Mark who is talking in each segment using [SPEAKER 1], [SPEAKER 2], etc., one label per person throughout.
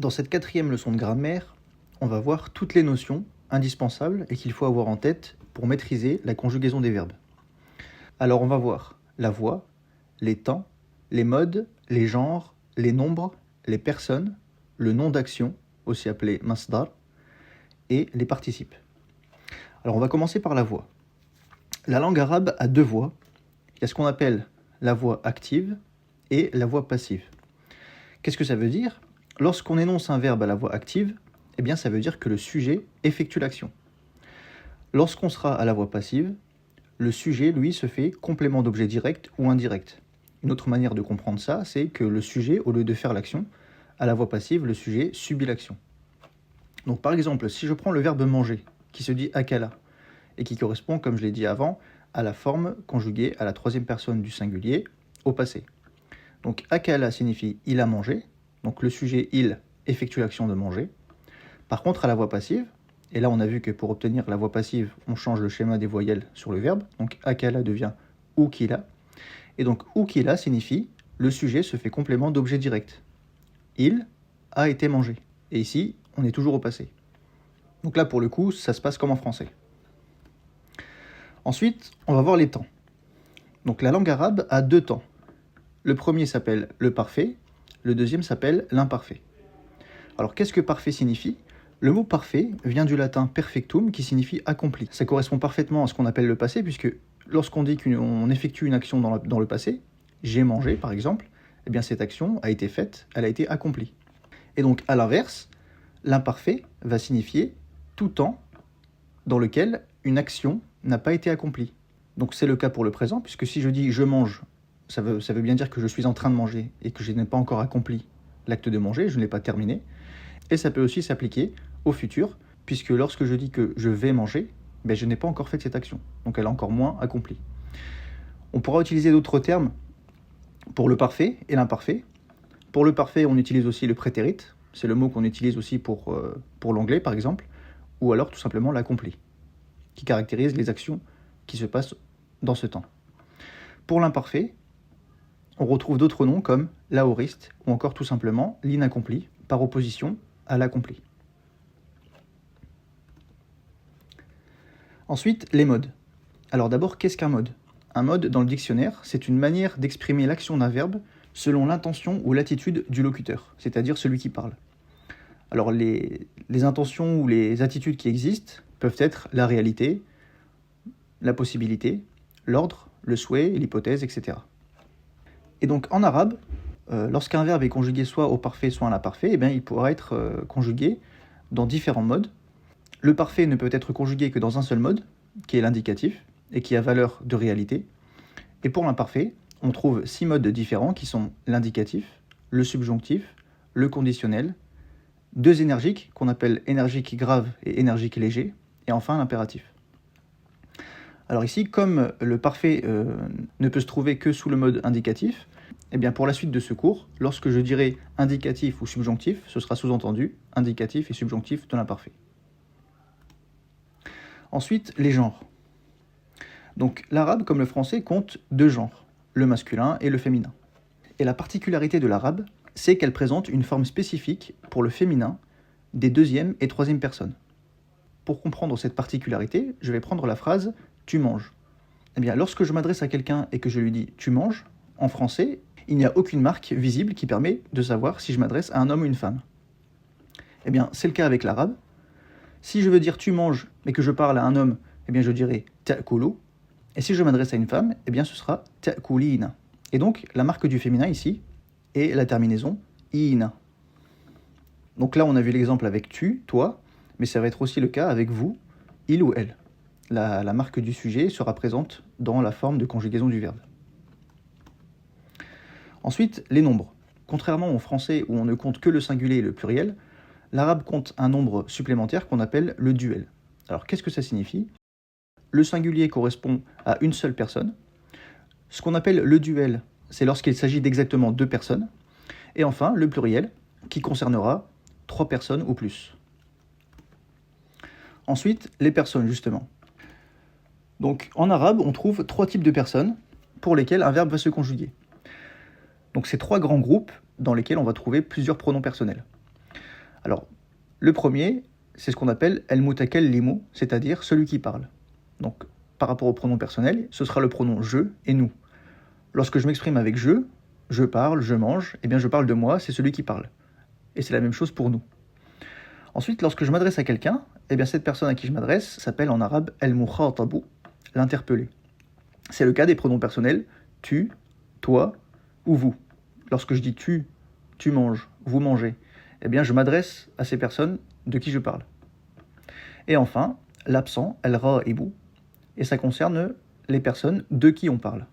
[SPEAKER 1] Dans cette quatrième leçon de grammaire, on va voir toutes les notions indispensables et qu'il faut avoir en tête pour maîtriser la conjugaison des verbes. Alors on va voir la voix, les temps, les modes, les genres, les nombres, les personnes, le nom d'action, aussi appelé masdar, et les participes. Alors on va commencer par la voix. La langue arabe a deux voix. Il y a ce qu'on appelle la voix active et la voix passive. Qu'est-ce que ça veut dire ? Lorsqu'on énonce un verbe à la voix active, eh bien ça veut dire que le sujet effectue l'action. Lorsqu'on sera à la voix passive, le sujet, lui, se fait complément d'objet direct ou indirect. Une autre manière de comprendre ça, c'est que le sujet, au lieu de faire l'action, à la voix passive, le sujet subit l'action. Donc par exemple, si je prends le verbe manger, qui se dit akala, et qui correspond, comme je l'ai dit avant, à la forme conjuguée à la troisième personne du singulier, au passé. Donc akala signifie il a mangé, donc le sujet il effectue l'action de manger. Par contre, à la voix passive, et là on a vu que pour obtenir la voix passive, on change le schéma des voyelles sur le verbe, donc akala devient ukila, et donc ukila signifie le sujet se fait complément d'objet direct. Il a été mangé, et ici on est toujours au passé. Donc là pour le coup, ça se passe comme en français. Ensuite, on va voir les temps. Donc la langue arabe a deux temps. Le premier s'appelle le parfait, le deuxième s'appelle l'imparfait. Alors qu'est-ce que parfait signifie ? Le mot parfait vient du latin perfectum qui signifie accompli. Ça correspond parfaitement à ce qu'on appelle le passé puisque lorsqu'on dit qu'on effectue une action dans le passé, j'ai mangé par exemple, eh bien cette action a été faite, elle a été accomplie. Et donc à l'inverse, l'imparfait va signifier tout temps dans lequel une action n'a pas été accomplie. Donc c'est le cas pour le présent puisque si je dis je mange, ça veut bien dire que je suis en train de manger et que je n'ai pas encore accompli l'acte de manger, je ne l'ai pas terminé. Et ça peut aussi s'appliquer au futur, puisque lorsque je dis que je vais manger, ben je n'ai pas encore fait cette action, donc elle est encore moins accomplie. On pourra utiliser d'autres termes pour le parfait et l'imparfait. Pour le parfait, on utilise aussi le prétérit, c'est le mot qu'on utilise aussi pour l'anglais par exemple, ou alors tout simplement l'accompli, qui caractérise les actions qui se passent dans ce temps. Pour l'imparfait, on retrouve d'autres noms comme l'aoriste ou encore tout simplement l'inaccompli, par opposition à l'accompli. Ensuite, les modes. Alors d'abord, qu'est-ce qu'un mode ? Un mode, dans le dictionnaire, c'est une manière d'exprimer l'action d'un verbe selon l'intention ou l'attitude du locuteur, c'est-à-dire celui qui parle. Alors les intentions ou les attitudes qui existent peuvent être la réalité, la possibilité, l'ordre, le souhait, l'hypothèse, etc. Et donc en arabe, lorsqu'un verbe est conjugué soit au parfait soit à l'imparfait, eh bien, il pourra être conjugué dans différents modes. Le parfait ne peut être conjugué que dans un seul mode, qui est l'indicatif, et qui a valeur de réalité. Et pour l'imparfait, on trouve 6 modes différents qui sont l'indicatif, le subjonctif, le conditionnel, 2 énergiques qu'on appelle énergique grave et énergique léger, et enfin l'impératif. Alors ici, comme le parfait ne peut se trouver que sous le mode indicatif, eh bien pour la suite de ce cours, lorsque je dirai indicatif ou subjonctif, ce sera sous-entendu indicatif et subjonctif de l'imparfait. Ensuite, les genres. Donc l'arabe, comme le français, compte 2 genres, le masculin et le féminin. Et la particularité de l'arabe, c'est qu'elle présente une forme spécifique pour le féminin des deuxième et troisième personnes. Pour comprendre cette particularité, je vais prendre la phrase « tu manges ». Eh bien, lorsque je m'adresse à quelqu'un et que je lui dis « tu manges », en français, il n'y a aucune marque visible qui permet de savoir si je m'adresse à un homme ou une femme. Eh bien, c'est le cas avec l'arabe. Si je veux dire « tu manges » mais que je parle à un homme, eh bien je dirai « ta'kulu ». Et si je m'adresse à une femme, eh bien ce sera « ta'kulina ». Et donc, la marque du féminin ici est la terminaison « ina ». Donc là, on a vu l'exemple avec « tu », toi, mais ça va être aussi le cas avec « vous », il ou elle. La marque du sujet sera présente dans la forme de conjugaison du verbe. Ensuite, les nombres. Contrairement au français où on ne compte que le singulier et le pluriel, l'arabe compte un nombre supplémentaire qu'on appelle le duel. Alors qu'est-ce que ça signifie ? Le singulier correspond à une seule personne. Ce qu'on appelle le duel, c'est lorsqu'il s'agit d'exactement 2 personnes. Et enfin, le pluriel, qui concernera 3 personnes ou plus. Ensuite, les personnes, justement. Donc, en arabe, on trouve 3 types de personnes pour lesquelles un verbe va se conjuguer. Donc, c'est 3 grands groupes dans lesquels on va trouver plusieurs pronoms personnels. Alors, le premier, c'est ce qu'on appelle el-mutakallimu, c'est-à-dire celui qui parle. Donc, par rapport au pronom personnel, ce sera le pronom je et nous. Lorsque je m'exprime avec je parle, je mange, eh bien je parle de moi, c'est celui qui parle. Et c'est la même chose pour nous. Ensuite, lorsque je m'adresse à quelqu'un, eh bien cette personne à qui je m'adresse s'appelle en arabe el-mukhatabu, l'interpellé. C'est le cas des pronoms personnels tu, toi ou vous. Lorsque je dis tu manges, vous mangez, eh bien je m'adresse à ces personnes de qui je parle. Et enfin, l'absent, el-ra'ibu, et ça concerne les personnes de qui on parle.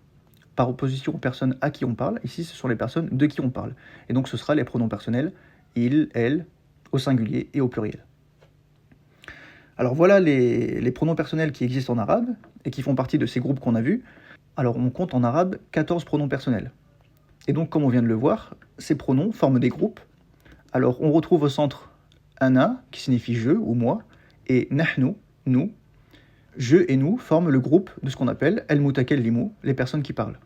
[SPEAKER 1] Par opposition aux personnes à qui on parle, ici ce sont les personnes de qui on parle. Et donc ce sera les pronoms personnels, il, elle, au singulier et au pluriel. Alors voilà les pronoms personnels qui existent en arabe et qui font partie de ces groupes qu'on a vus. Alors on compte en arabe 14 pronoms personnels. Et donc comme on vient de le voir, ces pronoms forment des groupes. Alors on retrouve au centre ana, qui signifie je ou moi, et nahnu, nous. Je et nous forment le groupe de ce qu'on appelle el-mutakallimu, les personnes qui parlent.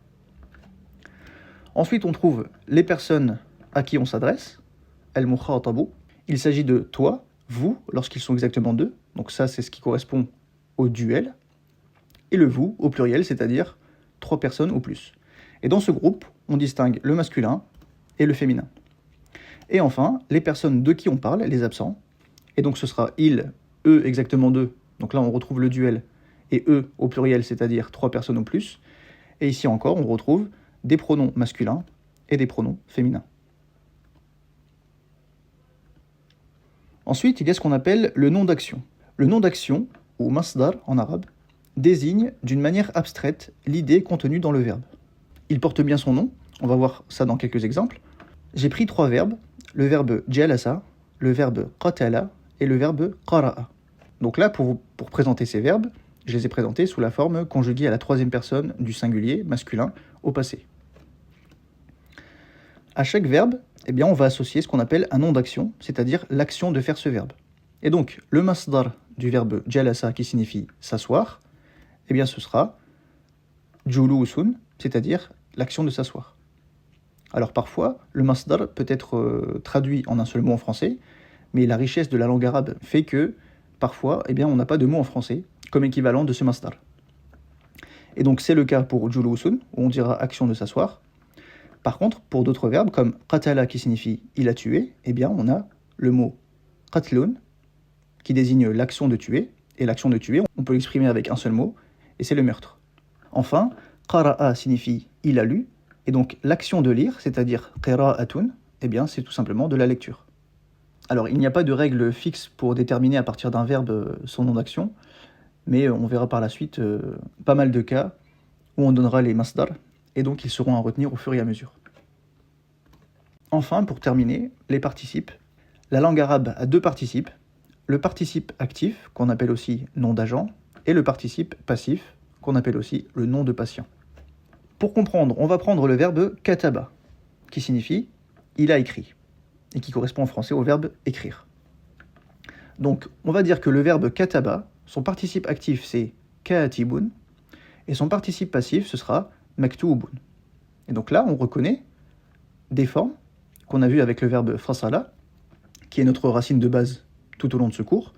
[SPEAKER 1] Ensuite on trouve les personnes à qui on s'adresse, el-mukhatabu. Il s'agit de toi, vous, lorsqu'ils sont exactement deux. Donc ça, c'est ce qui correspond au duel. Et le vous, au pluriel, c'est-à-dire 3 personnes ou plus. Et dans ce groupe, on distingue le masculin et le féminin. Et enfin, les personnes de qui on parle, les absents. Et donc ce sera il, eux, exactement 2. Donc là, on retrouve le duel. Et eux, au pluriel, c'est-à-dire 3 personnes ou plus. Et ici encore, on retrouve des pronoms masculins et des pronoms féminins. Ensuite, il y a ce qu'on appelle le nom d'action. Le nom d'action, ou masdar en arabe, désigne d'une manière abstraite l'idée contenue dans le verbe. Il porte bien son nom, on va voir ça dans quelques exemples. J'ai pris 3 verbes, le verbe jalasa, le verbe qatala et le verbe qara'a. Donc là, pour présenter ces verbes, je les ai présentés sous la forme conjuguée à la 3e personne du singulier masculin au passé. À chaque verbe, eh bien, on va associer ce qu'on appelle un nom d'action, c'est-à-dire l'action de faire ce verbe. Et donc, le masdar du verbe jalasa qui signifie s'asseoir, eh bien, ce sera julusun, c'est-à-dire l'action de s'asseoir. Alors parfois, le masdar peut être traduit en un seul mot en français, mais la richesse de la langue arabe fait que parfois, eh bien, on n'a pas de mot en français comme équivalent de ce masdar. Et donc c'est le cas pour julusun, où on dira action de s'asseoir. Par contre, pour d'autres verbes, comme qatala qui signifie il a tué, eh bien on a le mot qatlun qui désigne l'action de tuer, et l'action de tuer, on peut l'exprimer avec un seul mot, et c'est le meurtre. Enfin, qara'a signifie il a lu, et donc l'action de lire, c'est-à-dire qira'atun, eh bien c'est tout simplement de la lecture. Alors il n'y a pas de règle fixe pour déterminer à partir d'un verbe son nom d'action, mais on verra par la suite pas mal de cas où on donnera les masdar, et donc ils seront à retenir au fur et à mesure. Enfin, pour terminer, les participes. La langue arabe a 2 participes, le participe actif, qu'on appelle aussi nom d'agent, et le participe passif, qu'on appelle aussi le nom de patient. Pour comprendre, on va prendre le verbe kataba, qui signifie il a écrit, et qui correspond en français au verbe écrire. Donc, on va dire que le verbe kataba, son participe actif c'est kaatibun, et son participe passif ce sera maktoubun. Et donc là, on reconnaît des formes qu'on a vues avec le verbe fasala, qui est notre racine de base tout au long de ce cours.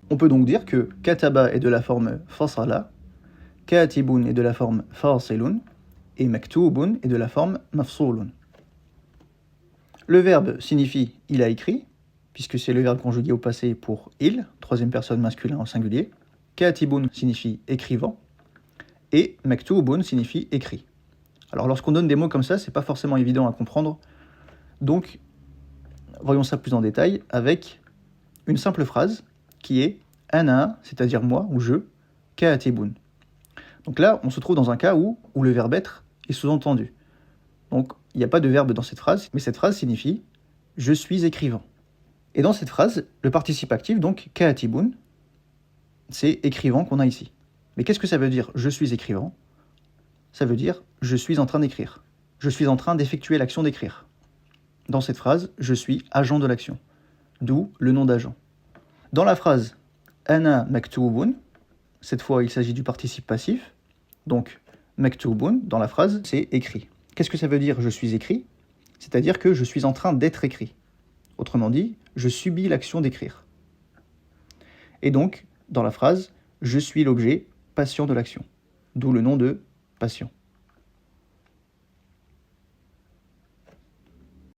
[SPEAKER 1] On peut donc dire que kataba est de la forme fasala, kaatibun est de la forme fasilun, et maktoubun est de la forme mafsulun. Le verbe signifie il a écrit, puisque c'est le verbe conjugué au passé pour il, 3e personne masculin au singulier. Kaatibun signifie écrivant, et maktoubun signifie écrit. Alors lorsqu'on donne des mots comme ça, c'est pas forcément évident à comprendre, donc voyons ça plus en détail avec une simple phrase qui est ana, c'est-à-dire moi ou je, kaatibun. Donc là, on se trouve dans un cas où le verbe être est sous-entendu. Donc il n'y a pas de verbe dans cette phrase, mais cette phrase signifie je suis écrivant. Et dans cette phrase, le participe actif, donc kaatibun, c'est écrivant qu'on a ici. Mais qu'est-ce que ça veut dire je suis écrivant ? Ça veut dire je suis en train d'écrire. Je suis en train d'effectuer l'action d'écrire. Dans cette phrase, je suis agent de l'action. D'où le nom d'agent. Dans la phrase ana maktoubun, cette fois il s'agit du participe passif. Donc maktoubun, dans la phrase, c'est écrit. Qu'est-ce que ça veut dire je suis écrit ? C'est-à-dire que je suis en train d'être écrit. Autrement dit, je subis l'action d'écrire. Et donc, dans la phrase, je suis l'objet patient de l'action. D'où le nom de patient.